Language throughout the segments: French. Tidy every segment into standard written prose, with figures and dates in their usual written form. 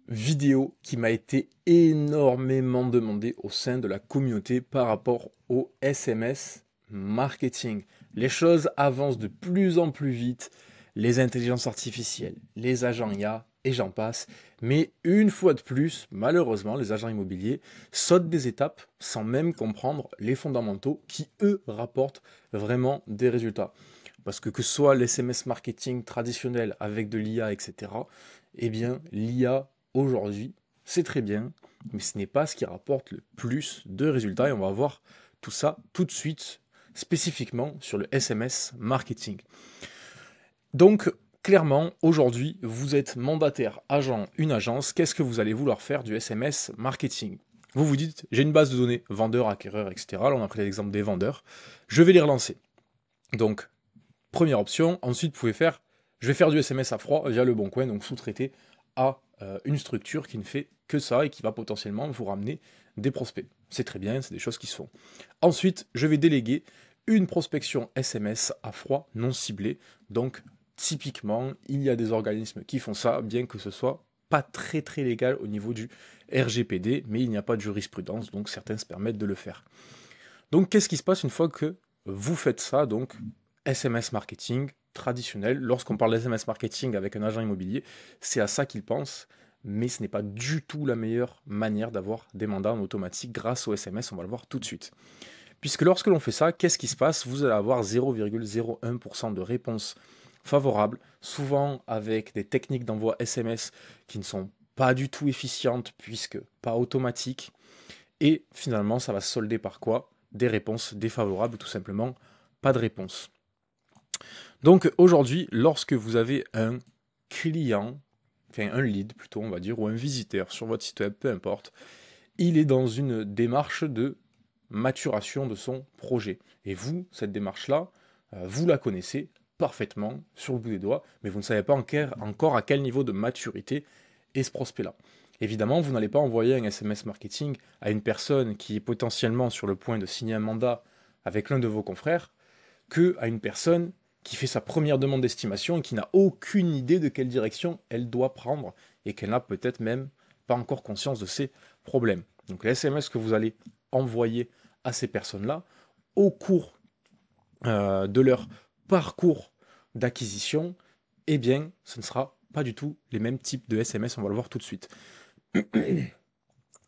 vidéo qui m'a été énormément demandée au sein de la communauté par rapport au SMS marketing. Les choses avancent de plus en plus vite, les intelligences artificielles, les agents IA et j'en passe. Mais une fois de plus, malheureusement, les agents immobiliers sautent des étapes sans même comprendre les fondamentaux qui, eux, rapportent vraiment des résultats. Parce que ce soit l'SMS marketing traditionnel avec de l'IA, etc., eh bien, l'IA aujourd'hui, c'est très bien, mais ce n'est pas ce qui rapporte le plus de résultats et on va voir tout ça tout de suite, spécifiquement sur le SMS marketing. Donc, clairement, aujourd'hui, vous êtes mandataire, agent, une agence, qu'est-ce que vous allez vouloir faire du SMS marketing? Vous vous dites, j'ai une base de données, vendeurs, acquéreurs, etc. Là, on a pris l'exemple des vendeurs. Je vais les relancer. Donc, première option. Ensuite, vous pouvez faire, je vais faire du SMS à froid via le Bon Coin, donc sous-traité à une structure qui ne fait que ça et qui va potentiellement vous ramener des prospects. C'est très bien, c'est des choses qui se font. Ensuite, je vais déléguer une prospection SMS à froid non ciblée. Donc, typiquement, il y a des organismes qui font ça, bien que ce soit pas très très légal au niveau du RGPD, mais il n'y a pas de jurisprudence, donc certains se permettent de le faire. Donc, qu'est-ce qui se passe une fois que vous faites ça? Donc, SMS marketing traditionnel. Lorsqu'on parle d'SMS marketing avec un agent immobilier, c'est à ça qu'il pense, mais ce n'est pas du tout la meilleure manière d'avoir des mandats en automatique grâce au SMS, on va le voir tout de suite. Puisque lorsque l'on fait ça, qu'est-ce qui se passe? Vous allez avoir 0,01% de réponses favorables, souvent avec des techniques d'envoi SMS qui ne sont pas du tout efficientes puisque pas automatiques. Et finalement, ça va se solder par quoi? Des réponses défavorables, tout simplement pas de réponse. Donc aujourd'hui, lorsque vous avez un client, enfin un lead plutôt on va dire, ou un visiteur sur votre site web, peu importe, il est dans une démarche de maturation de son projet. Et vous, cette démarche-là, vous la connaissez parfaitement sur le bout des doigts, mais vous ne savez pas encore à quel niveau de maturité est ce prospect-là. Évidemment, vous n'allez pas envoyer un SMS marketing à une personne qui est potentiellement sur le point de signer un mandat avec l'un de vos confrères, que à une personne qui fait sa première demande d'estimation et qui n'a aucune idée de quelle direction elle doit prendre et qu'elle n'a peut-être même pas encore conscience de ses problèmes. Donc les SMS que vous allez envoyer à ces personnes-là au cours de leur parcours d'acquisition, eh bien, ce ne sera pas du tout les mêmes types de SMS, on va le voir tout de suite.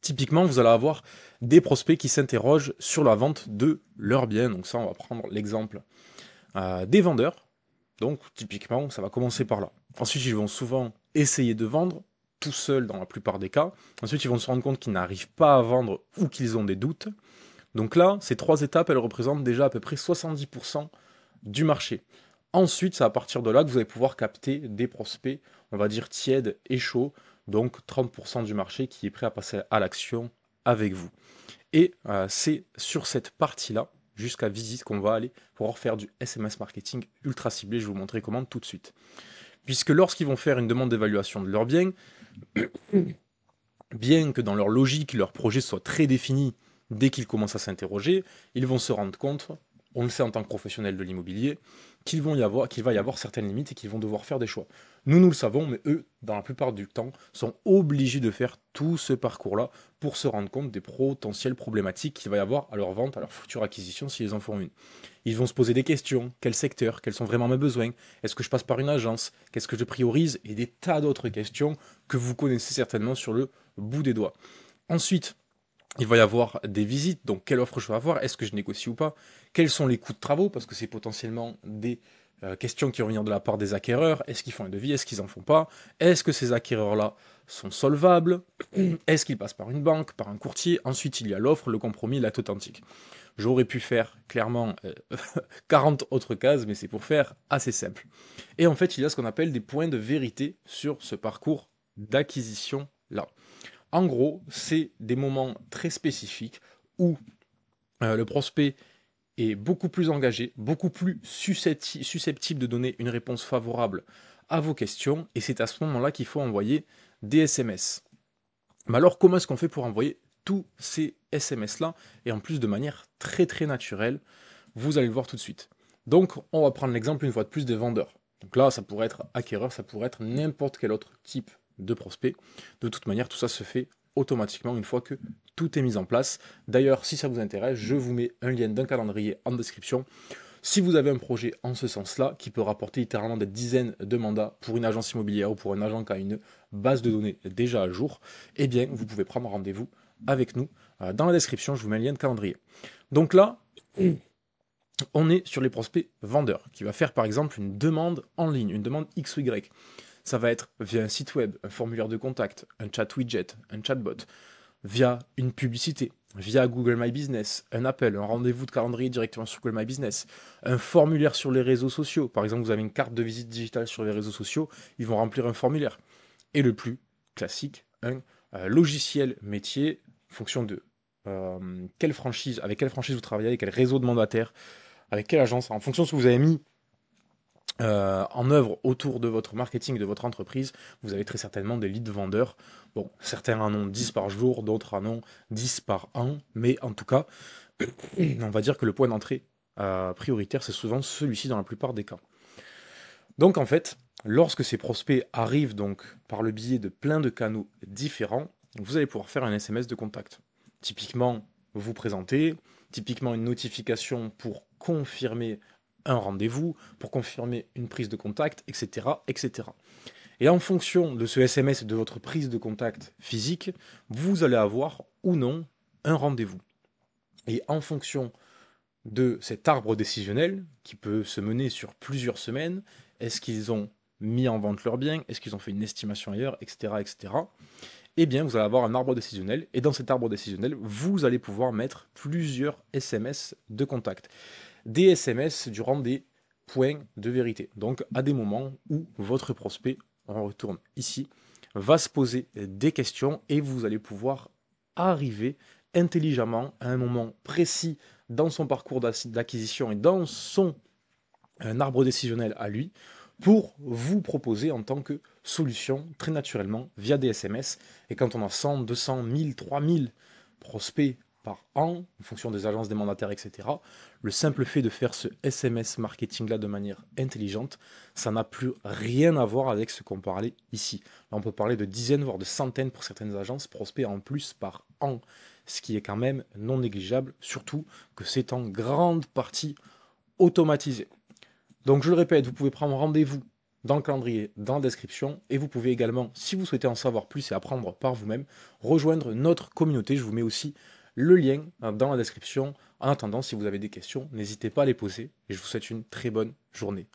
Typiquement, vous allez avoir des prospects qui s'interrogent sur la vente de leurs biens. Donc ça, on va prendre l'exemple des vendeurs. Donc typiquement, ça va commencer par là. Ensuite, ils vont souvent essayer de vendre, tout seuls dans la plupart des cas. Ensuite, ils vont se rendre compte qu'ils n'arrivent pas à vendre ou qu'ils ont des doutes. Donc là, ces trois étapes, elles représentent déjà à peu près 70% du marché. Ensuite, c'est à partir de là que vous allez pouvoir capter des prospects, on va dire tièdes et chauds, donc 30% du marché qui est prêt à passer à l'action avec vous. Et c'est sur cette partie-là, jusqu'à visite, qu'on va aller pouvoir faire du SMS marketing ultra ciblé. Je vais vous montrer comment tout de suite. Puisque lorsqu'ils vont faire une demande d'évaluation de leur bien, bien que dans leur logique, leur projet soit très défini dès qu'ils commencent à s'interroger, ils vont se rendre compte, on le sait en tant que professionnel de l'immobilier, qu'il va y avoir certaines limites et qu'ils vont devoir faire des choix. Nous le savons, mais eux, dans la plupart du temps, sont obligés de faire tout ce parcours-là pour se rendre compte des potentielles problématiques qu'il va y avoir à leur vente, à leur future acquisition s'ils en font une. Ils vont se poser des questions, quel secteur, quels sont vraiment mes besoins, est-ce que je passe par une agence, qu'est-ce que je priorise, et des tas d'autres questions que vous connaissez certainement sur le bout des doigts. Ensuite, il va y avoir des visites, donc quelle offre je vais avoir, est-ce que je négocie ou pas, quels sont les coûts de travaux, parce que c'est potentiellement des questions qui vont venir de la part des acquéreurs, est-ce qu'ils font un devis, est-ce qu'ils en font pas, est-ce que ces acquéreurs-là sont solvables, est-ce qu'ils passent par une banque, par un courtier, ensuite il y a l'offre, le compromis, l'acte authentique. J'aurais pu faire clairement 40 autres cases, mais c'est pour faire assez simple. Et en fait, il y a ce qu'on appelle des points de vérité sur ce parcours d'acquisition-là. En gros, c'est des moments très spécifiques où le prospect est beaucoup plus engagé, beaucoup plus susceptible de donner une réponse favorable à vos questions, et c'est à ce moment-là qu'il faut envoyer des SMS. Mais alors, comment est-ce qu'on fait pour envoyer tous ces SMS-là, et en plus de manière très très naturelle? Vous allez le voir tout de suite. Donc, on va prendre l'exemple une fois de plus des vendeurs. Donc là, ça pourrait être acquéreur, ça pourrait être n'importe quel autre type de prospects. De toute manière, tout ça se fait automatiquement une fois que tout est mis en place. D'ailleurs, si ça vous intéresse, je vous mets un lien d'un calendrier en description. Si vous avez un projet en ce sens-là, qui peut rapporter littéralement des dizaines de mandats pour une agence immobilière ou pour un agent qui a une base de données déjà à jour, eh bien, vous pouvez prendre rendez-vous avec nous. Dans la description, je vous mets un lien de calendrier. Donc là, on est sur les prospects vendeurs, qui va faire par exemple une demande en ligne, une demande X ou Y. Ça va être via un site web, un formulaire de contact, un chat widget, un chatbot, via une publicité, via Google My Business, un appel, un rendez-vous de calendrier directement sur Google My Business, un formulaire sur les réseaux sociaux. Par exemple, vous avez une carte de visite digitale sur les réseaux sociaux, ils vont remplir un formulaire. Et le plus classique, un logiciel métier, en fonction de quelle franchise, avec quelle franchise vous travaillez, avec quel réseau de mandataires, avec quelle agence, en fonction de ce que vous avez mis en œuvre autour de votre marketing, de votre entreprise, vous avez très certainement des leads vendeurs. Bon, certains en ont 10 par jour, d'autres en ont 10 par an, mais en tout cas, on va dire que le point d'entrée prioritaire, c'est souvent celui-ci dans la plupart des cas. Donc en fait, lorsque ces prospects arrivent donc par le biais de plein de canaux différents, vous allez pouvoir faire un SMS de contact. Typiquement, vous présenter, typiquement une notification pour confirmer un rendez-vous, pour confirmer une prise de contact, etc., etc. Et en fonction de ce SMS et de votre prise de contact physique, vous allez avoir ou non un rendez-vous. Et en fonction de cet arbre décisionnel, qui peut se mener sur plusieurs semaines, est-ce qu'ils ont mis en vente leurs biens, est-ce qu'ils ont fait une estimation ailleurs, etc., etc., eh bien, vous allez avoir un arbre décisionnel, et dans cet arbre décisionnel, vous allez pouvoir mettre plusieurs SMS de contact. Des SMS durant des points de vérité, donc à des moments où votre prospect, on retourne ici, va se poser des questions, et vous allez pouvoir arriver intelligemment à un moment précis dans son parcours d'acquisition et dans son arbre décisionnel à lui, pour vous proposer en tant que solution, très naturellement, via des SMS. Et quand on a 100, 200, 1000, 3000 prospects par an, en fonction des agences, des mandataires, etc., le simple fait de faire ce SMS marketing-là de manière intelligente, ça n'a plus rien à voir avec ce qu'on parlait ici. Là, on peut parler de dizaines, voire de centaines pour certaines agences, prospects en plus par an, ce qui est quand même non négligeable, surtout que c'est en grande partie automatisé. Donc je le répète, vous pouvez prendre rendez-vous dans le calendrier, dans la description, et vous pouvez également, si vous souhaitez en savoir plus et apprendre par vous-même, rejoindre notre communauté. Je vous mets aussi le lien dans la description. En attendant, si vous avez des questions, n'hésitez pas à les poser, et je vous souhaite une très bonne journée.